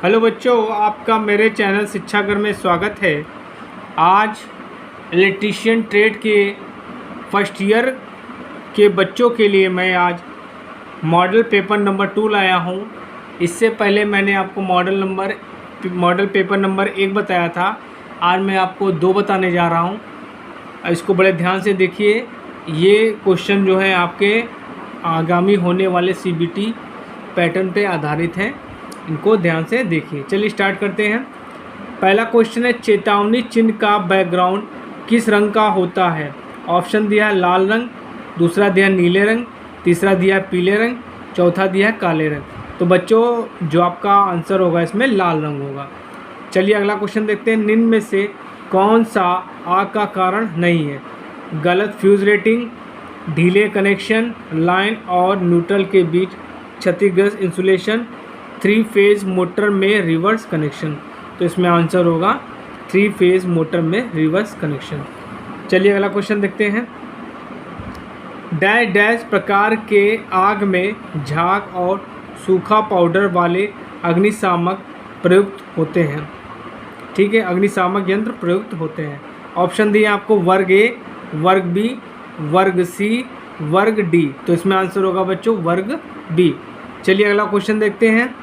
Hello बच्चों, आपका मेरे चैनल शिक्षागर में स्वागत है। आज इलेक्ट्रीशियन ट्रेड के फर्स्ट ईयर के बच्चों के लिए मैं आज मॉडल पेपर नंबर 2 लाया हूं। इससे पहले मैंने आपको मॉडल पेपर नंबर 1 बताया था। आज मैं आपको 2 बताने जा रहा हूं। इसको बड़े ध्यान से देखिए। ये क्वेश्चन जो है आपके आगामी होने वाले CBT पैटर्न पे आधारित हैं। इनको ध्यान से देखिए। चलिए स्टार्ट करते हैं। पहला क्वेश्चन है, चेतावनी चिन्ह का बैकग्राउंड किस रंग का होता है? ऑप्शन दिया है लाल रंग, दूसरा दिया नीले रंग, तीसरा दिया पीले रंग, चौथा दिया है काले रंग। तो बच्चों जो आपका आंसर होगा इसमें लाल रंग होगा। चलिए अगला क्वेश्चन देखते हैं। निम्न में से कौन सा आग का कारण नहीं है? गलत फ्यूज रेटिंग, ढीले कनेक्शन, लाइन और न्यूट्रल के बीच क्षतिग्रस्त इंसुलेशन, 3 फेज मोटर में रिवर्स कनेक्शन। तो इसमें आंसर होगा 3 फेज मोटर में रिवर्स कनेक्शन। चलिए अगला क्वेश्चन देखते हैं। डैश डैश प्रकार के आग में झाग और सूखा पाउडर वाले अग्निशामक प्रयुक्त होते हैं। ठीक है, अग्निशामक यंत्र प्रयुक्त होते हैं। ऑप्शन दिए आपको वर्ग ए, वर्ग बी, वर्ग सी, वर्ग डी। तो इसमें आंसर होगा बच्चों वर्ग बी। चलिए अगला क्वेश्चन देखते हैं।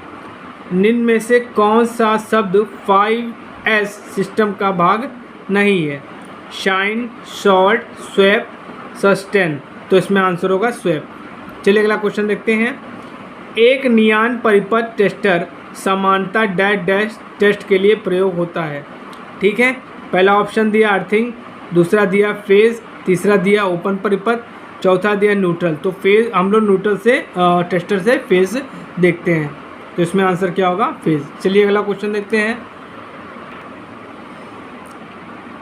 निम्न में से कौन सा शब्द 5S सिस्टम का भाग नहीं है? Shine, short, swap, sustain. तो इसमें आंसर होगा स्वैप। चलिए अगला क्वेश्चन देखते हैं। एक नियान परिपथ टेस्टर समानता डैश डैश टेस्ट के लिए प्रयोग होता है। ठीक है, पहला ऑप्शन दिया अर्थिंग, दूसरा दिया फेज, तीसरा दिया ओपन परिपथ, चौथा दिया न्यूट्रल। तो फेज हम लोग न्यूट्रल से टेस्टर से फेज देखते हैं। तो इसमें आंसर क्या होगा? फेज। चलिए अगला क्वेश्चन देखते हैं।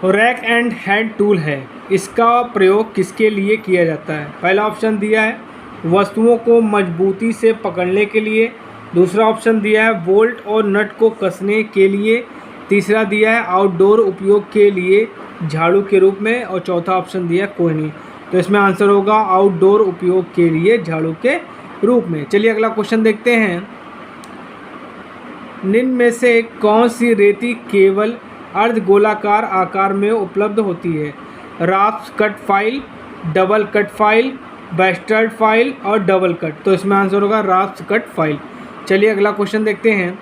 रैक एंड हेड टूल है, इसका प्रयोग किसके लिए किया जाता है? पहला ऑप्शन दिया है वस्तुओं को मजबूती से पकड़ने के लिए, दूसरा ऑप्शन दिया है बोल्ट और नट को कसने के लिए, तीसरा दिया है आउटडोर उपयोग के लिए झाड़ू के रूप में, और चौथा ऑप्शन दिया है कोई नहीं। तो इसमें आंसर होगा आउटडोर उपयोग के लिए झाड़ू के रूप में। चलिए अगला क्वेश्चन देखते हैं। निम्न में से कौन सी रेती केवल अर्धगोलाकार आकार में उपलब्ध होती है? Raft cut file, double cut file, bastard file और डबल कट। तो इसमें आंसर होगा राफ्ट कट फाइल। चलिए अगला क्वेश्चन देखते हैं।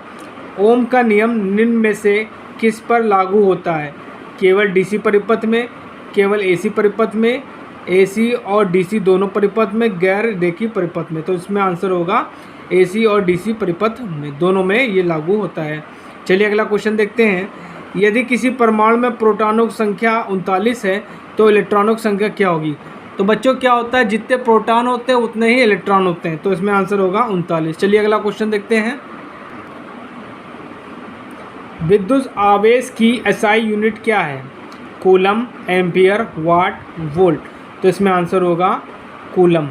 ओम का नियम निम्न में से किस पर लागू होता है? केवल DC परिपथ में, केवल AC परिपथ में, AC और DC दोनों परिपथ में, गैर रेखीय परिपथ में। तो इसमें आंसर होगा AC और DC परिपथ में, दोनों में ये लागू होता है। चलिए अगला क्वेश्चन देखते हैं। यदि किसी परमाणु में प्रोटॉनों की संख्या 39 है तो इलेक्ट्रॉनों की संख्या क्या होगी? तो बच्चों क्या होता है, जितने प्रोटॉन होते हैं उतने ही इलेक्ट्रॉन होते हैं। तो इसमें आंसर होगा 39। चलिए अगला क्वेश्चन देखते हैं। विद्युत आवेश की SI यूनिट क्या है? कूलम, एम्पियर, वाट, वोल्ट। तो इसमें आंसर होगा कूलम।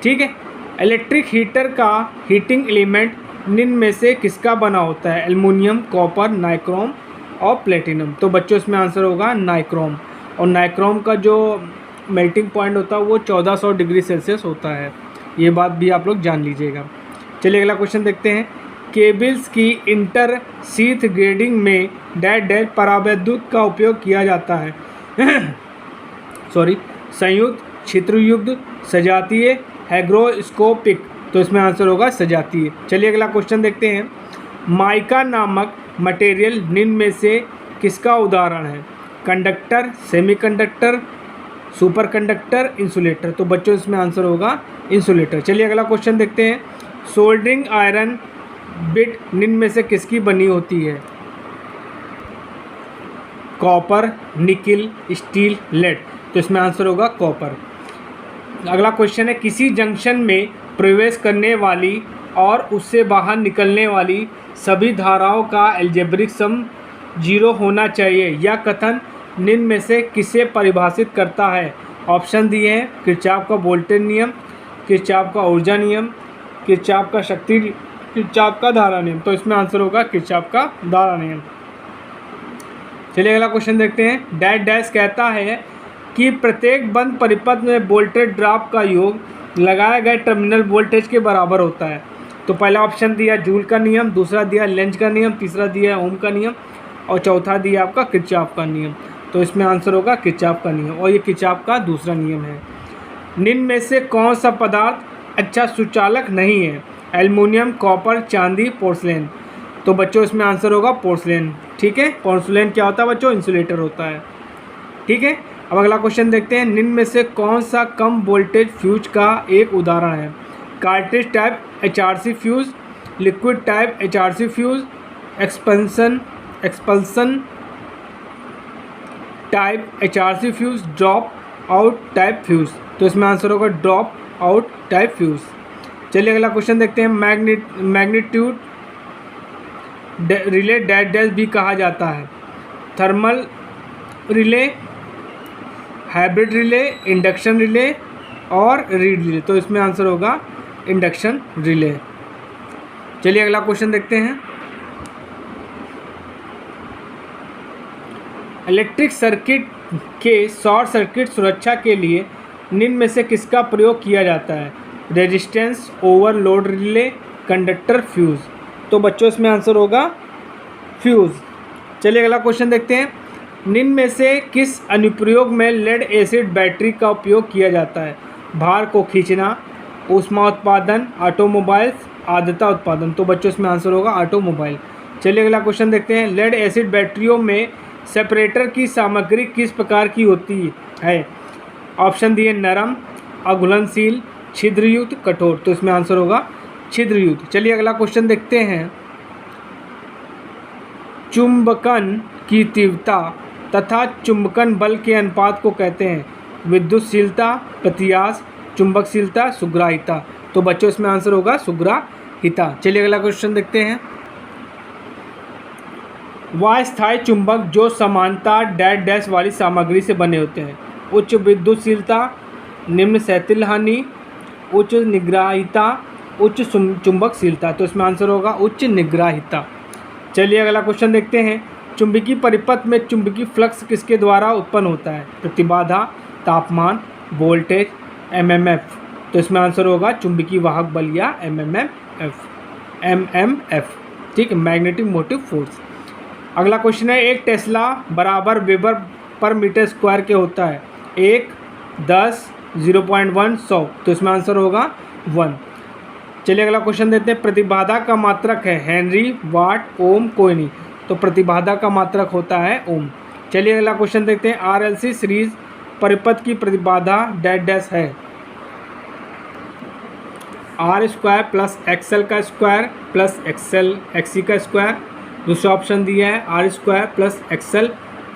ठीक है, इलेक्ट्रिक हीटर का हीटिंग एलिमेंट निम्न में से किसका बना होता है? एल्युमिनियम, कॉपर, नाइक्रोम और प्लेटिनम। तो बच्चों इसमें आंसर होगा नाइक्रोम। और नाइक्रोम का जो मेल्टिंग पॉइंट होता है वो 1400 डिग्री सेल्सियस होता है। ये बात भी आप लोग जान लीजिएगा। चलिए अगला क्वेश्चन देखते हैं। केबल्स की इंटर शीथ ग्रेडिंग में डैश डैश परावैद्युत का उपयोग किया जाता है। संयुक्त, छिद्रयुक्त, सजातीय, हैग्रोस्कोपिक। तो इसमें आंसर होगा सजातीय। चलिए अगला क्वेश्चन देखते हैं। माइका नामक मटेरियल निम्न में से किसका उदाहरण है? Conductor, semiconductor, super conductor, insulator. तो बच्चों इसमें आंसर होगा इंसुलेटर। चलिए अगला क्वेश्चन देखते हैं। सोल्डरिंग आयरन बिट निम्न में से किसकी बनी होती है? Copper, nickel, steel, lead. तो इसमें आंसर होगा कॉपर। अगला क्वेश्चन है। किसी जंक्शन में प्रवेश करने वाली और उससे बाहर निकलने वाली सभी धाराओं का अलजेब्रिक सम 0 होना चाहिए। यह कथन निम्न में से किसे परिभाषित करता है? ऑप्शन दिए हैं किरचॉफ का वोल्टेज नियम, किरचॉफ का ऊर्जा नियम, किरचॉफ का शक्ति, किरचॉफ का धारा नियम। तो इसमें आंसर होगा किरचॉफ का धारा नियम। चलिए अगला क्वेश्चन देखते हैं। डैश डैश कहता है कि प्रत्येक बंद परिपथ में वोल्टेज ड्रॉप का योग लगाए गए टर्मिनल वोल्टेज के बराबर होता है। तो पहला ऑप्शन दिया जूल का नियम, दूसरा दिया लेंज का नियम, तीसरा दिया ओम का नियम और चौथा दिया आपका किरचॉफ का नियम। तो इसमें आंसर होगा किरचॉफ का नियम और ये किरचॉफ का दूसरा नियम है। निम्न में से कौन सा पदार्थ अच्छा सुचालक नहीं है? एल्युमिनियम, कॉपर, चांदी, पोर्सलेन। तो बच्चों इसमें आंसर होगा पोर्सलेन। ठीक है, पोर्सलेन क्या होता है बच्चों? इंसुलेटर होता है। ठीक है, अब अगला क्वेश्चन देखते हैं। निम्न में से कौन सा कम वोल्टेज फ्यूज का एक उदाहरण है? Cartridge type HRC fuse, liquid type HRC fuse, expulsion type HRC fuse, drop out type fuse. तो इसमें आंसर होगा ड्रॉप आउट टाइप फ्यूज। चलिए अगला क्वेश्चन देखते हैं। मैग्नीट्यूड रिले डैश डैश भी कहा जाता है। Thermal relay, hybrid relay, induction relay और रीड रिले। तो इसमें आंसर होगा इंडक्शन रिले। चलिए अगला क्वेश्चन देखते हैं। इलेक्ट्रिक सर्किट के शॉर्ट सर्किट सुरक्षा के लिए निम्न में से किसका प्रयोग किया जाता है? Resistance, overload relay, conductor, fuse. तो बच्चों इसमें आंसर होगा फ्यूज़। चलिए अगला क्वेश्चन देखते हैं। निम्न में से किस अनुप्रयोग में लेड एसिड बैटरी का उपयोग किया जाता है? भार को खींचना, ऊष्मा उत्पादन, ऑटोमोबाइल्स, आर्द्रता उत्पादन। तो बच्चों इसमें आंसर होगा ऑटोमोबाइल। चलिए अगला क्वेश्चन देखते हैं। लेड एसिड बैटरियों में सेपरेटर की सामग्री किस प्रकार की होती है? ऑप्शन दिए नरम, अघुलनशील, छिद्रयुक्त, कठोर। तो इसमें आंसर होगा छिद्रयुक्त। चलिए अगला क्वेश्चन देखते हैं। चुंबकन की तीव्रता तथा चुंबकन बल के अनुपात को कहते हैं? विद्युतशीलता, प्रत्यास्थ, चुंबकशीलता, सुग्राहिता। तो बच्चों इसमें आंसर होगा सुग्राहिता। चलिए अगला क्वेश्चन देखते हैं। वह स्थायी चुंबक जो समानता डैश डैश वाली सामग्री से बने होते हैं? उच्च विद्युतशीलता, निम्न स्थैतिक हानि, उच्च निग्राहिता, उच्च चुंबकशीलता। तो इसमें आंसर होगा उच्च निग्राहिता। चलिए अगला क्वेश्चन देखते हैं। चुंबकीय परिपथ में चुंबकीय फ्लक्स किसके द्वारा उत्पन्न होता है? प्रतिबाधा, तापमान, वोल्टेज, एमएमएफ। तो इसमें आंसर होगा चुंबकीय वाहक बल या एमएमएफ। ठीक है, मैग्नेटिक मोटिव फोर्स। अगला क्वेश्चन है। एक टेस्ला बराबर वेबर पर मीटर स्क्वायर के होता है? 1, 10, 0.1, 100। तो इसमें आंसर होगा 1। चलिए अगला क्वेश्चन देते हैं। प्रतिबाधा का मात्रक है हेनरी, वाट, ओम, कोई नहीं। तो प्रतिबाधा का मात्रक होता है ओम। चलिए अगला क्वेश्चन देखते हैं। RLC सीरीज परिपथ की प्रतिबाधा डैश डैश है? R² प्लस XL का स्क्वायर प्लस XC का स्क्वायर। दूसरा ऑप्शन दिया है R² plus XL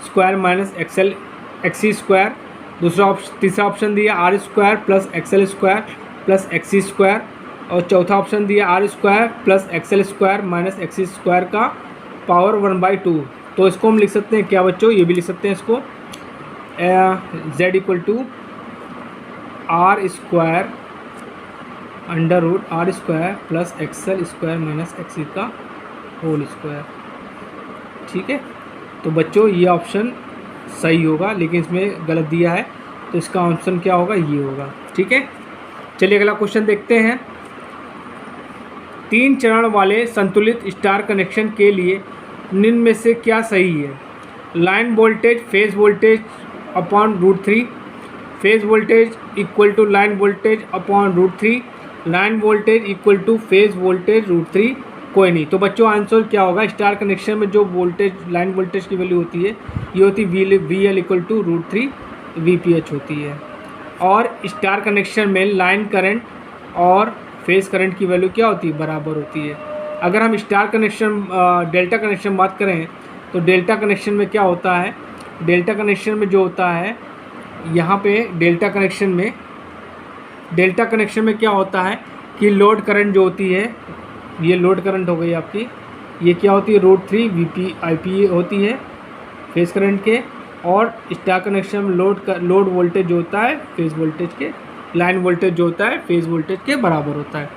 square minus XC square. तीसरा ऑप्शन दिया R² plus XL square plus XC square और चौथा ऑप्शन दिया R² plus XL square minus XC square का पावर 1/2। तो इसको हम लिख सकते हैं क्या बच्चों? ये भी लिख सकते हैं इसको Z equal to R² under root R² plus XL square minus XC का होल स्क्वायर। ठीक है, तो बच्चों ये ऑप्शन सही होगा, लेकिन इसमें गलत दिया है, तो इसका ऑप्शन क्या होगा? ये होगा। ठीक है, चलिए अगला क्वेश्चन देखते हैं। 3 चरण वाले संतुलित स्टार कनेक्शन के लिए निम्न में से क्या सही है? Line voltage phase voltage upon √3, phase voltage equal to line voltage upon √3, line voltage equal to phase voltage √3, कोई नहीं। तो बच्चों आंसर क्या होगा? स्टार कनेक्शन में जो वोल्टेज लाइन वोल्टेज की वैल्यू होती है ये होती है VL इक्वल टू √3 VPH होती है। और स्टार कनेक्शन में लाइन करंट और फेज करंट की वैल्यू क्या होती है? बराबर होती है। अगर हम स्टार कनेक्शन डेल्टा कनेक्शन बात करें तो डेल्टा कनेक्शन में क्या होता है? डेल्टा कनेक्शन में जो होता है यहाँ पे डेल्टा कनेक्शन में क्या होता है कि लोड करंट जो होती है, ये लोड करंट हो गई आपकी, ये क्या होती है? √3 VPIP होती है फेज करंट के। और स्टार कनेक्शन में लोड वोल्टेज जो होता है फेज वोल्टेज के, लाइन वोल्टेज जो होता है फेज वोल्टेज के बराबर होता है।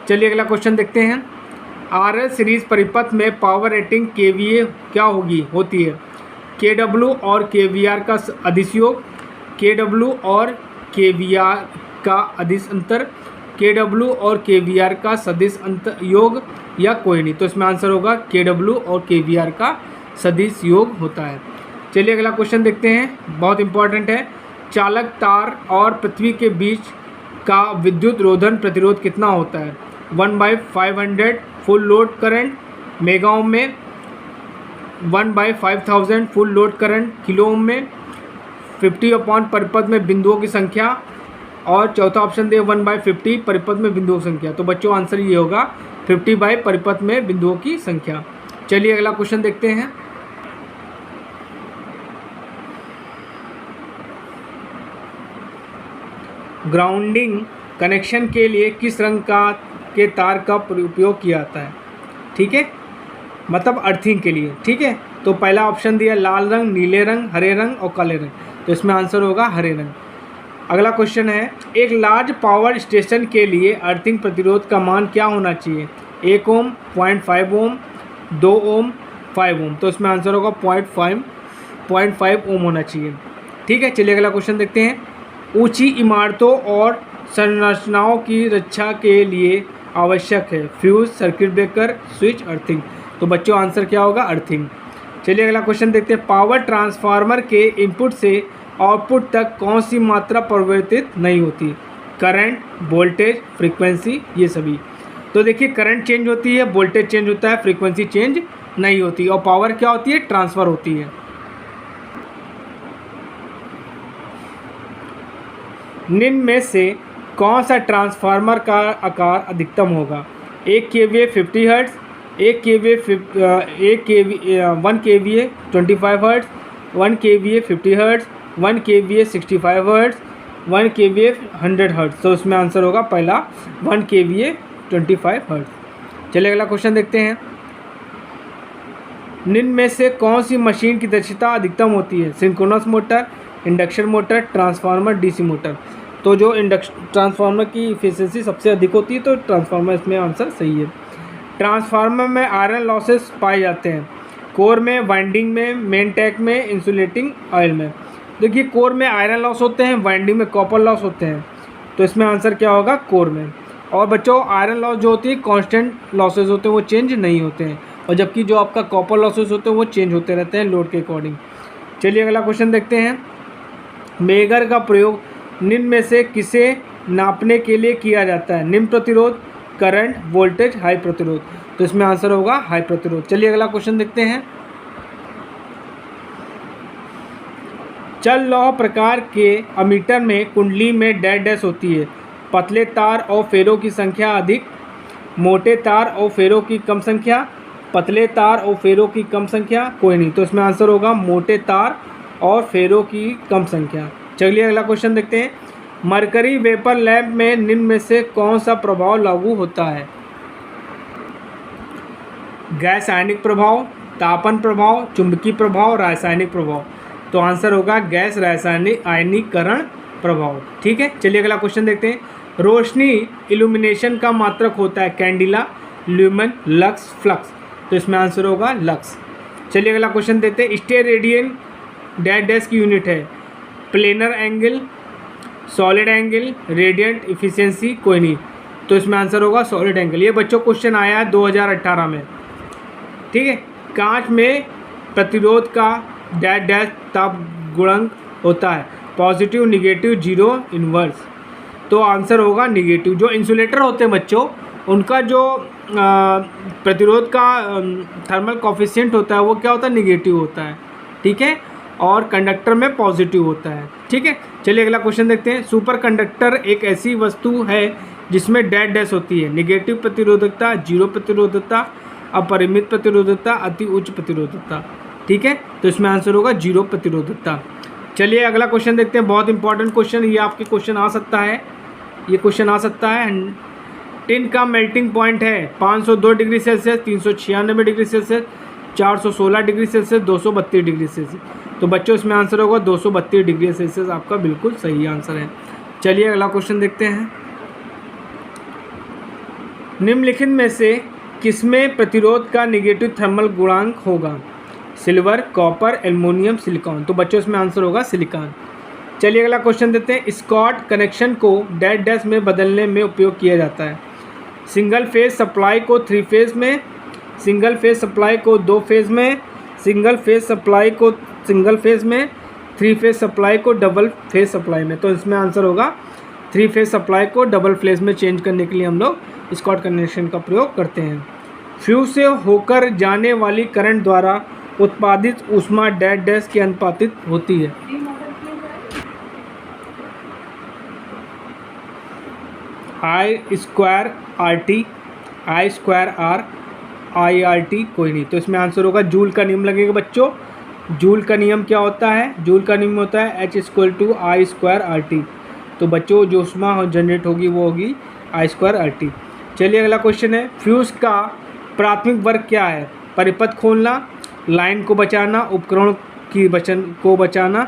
चलिए अगला क्वेश्चन देखते हैं। RL सीरीज परिपथ में पावर रेटिंग KVA क्या होती है? KW और KVR का अधिशयोग, KW और KVR का अधिश अंतर, KW और KVR का सदिश अंतर योग या कोई नहीं। तो इसमें आंसर होगा KW और KVR का सदिश योग होता है। चलिए अगला क्वेश्चन देखते हैं, बहुत इंपॉर्टेंट है। चालक तार और पृथ्वी के बीच का विद्युत रोधन प्रतिरोध कितना होता है? 1/500 full load current mega ohm में, 1/5000 full load current kilo ohm में, 50 अपॉन परिपथ में बिंदुओं की संख्या, और चौथा ऑप्शन दे 1/50 परिपथ में बिंदुओं की संख्या। तो बच्चों आंसर ये होगा 50 बाई परिपथ में बिंदुओं की संख्या। चलिए अगला क्वेश्चन देखते हैं। ग्राउंडिंग कनेक्शन के लिए किस रंग के तार का उपयोग किया जाता है? ठीक है, मतलब अर्थिंग के लिए। ठीक है, तो पहला ऑप्शन दिया लाल रंग, नीले रंग, हरे रंग और काले रंग। तो इसमें आंसर होगा हरे रंग। अगला क्वेश्चन है, एक लार्ज पावर स्टेशन के लिए अर्थिंग प्रतिरोध का मान क्या होना चाहिए? 1 ओम, 0.5 ओम, 2 ओम, 5 ओम। तो इसमें आंसर होगा 0.5 ओम होना चाहिए। ठीक है, चलिए अगला क्वेश्चन देखते हैं। ऊंची इमारतों और संरचनाओं की रक्षा के लिए आवश्यक है fuse, circuit breaker, switch, earthing. तो बच्चों आंसर क्या होगा? अर्थिंग। चलिए अगला क्वेश्चन देखते हैं। पावर ट्रांसफार्मर के इनपुट से आउटपुट तक कौन सी मात्रा परिवर्तित नहीं होती? करंट, वोल्टेज, फ्रीक्वेंसी, ये सभी। तो देखिए करंट चेंज होती है, वोल्टेज चेंज होता है, फ्रीक्वेंसी चेंज नहीं होती, और पावर क्या होती है? ट्रांसफ़र होती है। निम्न में से कौन सा ट्रांसफार्मर का आकार अधिकतम होगा? 1 kVA 50 hertz, 1 kVA 1 kVA 25 hertz, 1 kVA 50 hertz, 1 kVA 65 hertz, 1 kVA 100 hertz. तो उसमें आंसर होगा पहला 1 kVA 25 हर्ट्ज़। चलिए अगला क्वेश्चन देखते हैं। निम्न में से कौन सी मशीन की दक्षता अधिकतम होती है? Synchronous motor, induction motor, transformer, DC motor. तो जो ट्रांसफार्मर की इफिशिएंसी सबसे अधिक होती है, तो ट्रांसफार्मर इसमें आंसर सही है। ट्रांसफार्मर में आयरन लॉसेस पाए जाते हैं कोर में, वाइंडिंग में, मेन टैग में, इंसुलेटिंग ऑयल में। देखिए कोर में आयरन लॉस होते हैं, वाइंडिंग में कॉपर लॉस होते हैं। तो इसमें आंसर क्या होगा? कोर में। और बच्चों आयरन लॉस जो होती है कांस्टेंट लॉसेज होते हैं, वो चेंज नहीं होते हैं, और जबकि जो आपका कॉपर लॉसेज होते हैं वो चेंज होते रहते हैं लोड के अकॉर्डिंग। चलिए अगला क्वेश्चन देखते हैं। मेगर का प्रयोग निम्न में से किसे नापने के लिए किया जाता है? निम्न प्रतिरोध, करंट, वोल्टेज, हाई प्रतिरोध। तो इसमें आंसर होगा हाई प्रतिरोध। चलिए अगला क्वेश्चन देखते हैं। चल लौह प्रकार के अमीटर में कुंडली में डैश डैश होती है। पतले तार और फेरों की संख्या अधिक, मोटे तार और फेरों की कम संख्या, पतले तार और फेरों की कम संख्या, कोई नहीं। तो इसमें आंसर होगा मोटे तार और फेरों की कम संख्या। चलिए अगला क्वेश्चन देखते हैं। मरकरी वेपर लैंप में निम्न में से कौन सा प्रभाव लागू होता है? गैस आयनिक प्रभाव, तापन प्रभाव, चुंबकीय प्रभाव, रासायनिक प्रभाव। तो आंसर होगा गैस रासायनिक आयनीकरण प्रभाव। ठीक है, चलिए अगला क्वेश्चन देखते हैं। रोशनी इल्यूमिनेशन का मात्रक होता है कैंडिला, ल्यूमन, लक्स, फ्लक्स। तो इसमें आंसर होगा लक्स। चलिए अगला क्वेश्चन देते हैं। स्टेरेडियन डैश डैश की यूनिट है। Planar angle, solid angle, radiant, efficiency, कोई नहीं। तो इसमें आंसर होगा सॉलिड एंगल। ये बच्चों क्वेश्चन आया है 2018 में। ठीक है, कांच में प्रतिरोध का डैश डैश ताप गुणांक होता है, पॉजिटिव, निगेटिव, जीरो, इनवर्स। तो आंसर होगा निगेटिव। जो इंसुलेटर होते हैं बच्चों, उनका जो प्रतिरोध का थर्मल कॉफिशिएंट होता है वो क्या होता है? निगेटिव होता है। ठीक है, और कंडक्टर में पॉजिटिव होता है। ठीक है, चलिए अगला क्वेश्चन देखते हैं। सुपर कंडक्टर एक ऐसी वस्तु है जिसमें डैश डैश होती है। निगेटिव प्रतिरोधकता, जीरो प्रतिरोधकता, अपरिमित प्रतिरोधकता, अति उच्च प्रतिरोधकता। ठीक है, तो इसमें आंसर होगा जीरो प्रतिरोधकता। चलिए अगला क्वेश्चन देखते हैं। बहुत इंपॉर्टेंट क्वेश्चन, ये आपके क्वेश्चन आ सकता है, ये क्वेश्चन आ सकता है। टिन का मेल्टिंग पॉइंट है 502 degree Celsius, 396 degree Celsius, 416 degree Celsius, 232 degree Celsius. तो बच्चों इसमें आंसर होगा 232 डिग्री सेल्सियस आपका बिल्कुल सही आंसर है। चलिए अगला क्वेश्चन देखते हैं। निम्नलिखित में से किसमें प्रतिरोध का निगेटिव थर्मल गुणांक होगा? Silver, copper, aluminium, silicon. तो बच्चों इसमें आंसर होगा सिलिकॉन। चलिए अगला क्वेश्चन देते हैं। स्कॉट कनेक्शन को डैश डैश में बदलने में उपयोग किया जाता है। सिंगल फेज सप्लाई को 3 फेज में, सिंगल फेज सप्लाई को 2 फेज में, सिंगल फेज सप्लाई को सिंगल फेज में, 3 फेज सप्लाई को डबल फेज सप्लाई में। तो इसमें आंसर होगा 3 फेज सप्लाई को डबल फेज में चेंज करने के लिए हम लोग स्कॉट कनेक्शन का प्रयोग करते हैं। फ्यूज से होकर जाने वाली करंट द्वारा उत्पादित ऊष्मा डैश डैश के अनुपातिक होती है। I²RT, I²R, IRT कोई नहीं। तो इसमें आंसर होगा जूल का नियम लगेगा बच्चों। जूल का नियम क्या होता है? जूल का नियम होता है H=I²RT। तो बच्चों जो ऊष्मा जनरेट होगी वो होगी I²RT। चलिए अगला क्वेश्चन है, फ्यूज का प्राथमिक वर्ग क्या है? परिपथ खोलना, लाइन को बचाना, उपकरण की को बचाना,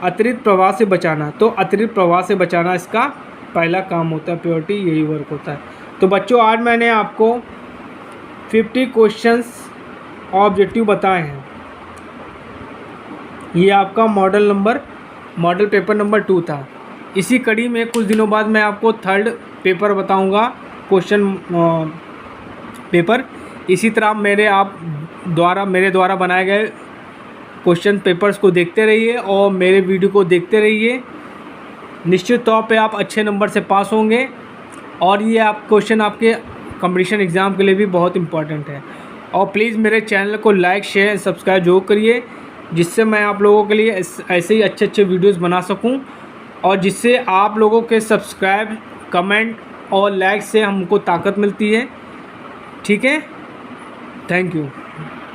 अतिरिक्त प्रवाह से बचाना। तो अतिरिक्त प्रवाह से बचाना इसका पहला काम होता है, प्योरिटी यही वर्क होता है। तो बच्चों आज मैंने आपको 50 क्वेश्चंस ऑब्जेक्टिव बताए हैं। ये आपका मॉडल पेपर नंबर 2 था। इसी कड़ी में कुछ दिनों बाद मैं आपको 3rd पेपर बताऊंगा, क्वेश्चन पेपर। इसी तरह मेरे द्वारा बनाए गए क्वेश्चन पेपर्स को देखते रहिए और मेरे वीडियो को देखते रहिए। निश्चित तौर पे आप अच्छे नंबर से पास होंगे और ये क्वेश्चन आपके कंपटीशन एग्ज़ाम के लिए भी बहुत इम्पॉर्टेंट है। और प्लीज़ मेरे चैनल को लाइक शेयर सब्सक्राइब जरूर करिए, जिससे मैं आप लोगों के लिए ऐसे ही अच्छे वीडियोस बना सकूं और जिससे आप लोगों के सब्सक्राइब कमेंट और लाइक से हमको ताकत मिलती है। ठीक है, थैंक यू।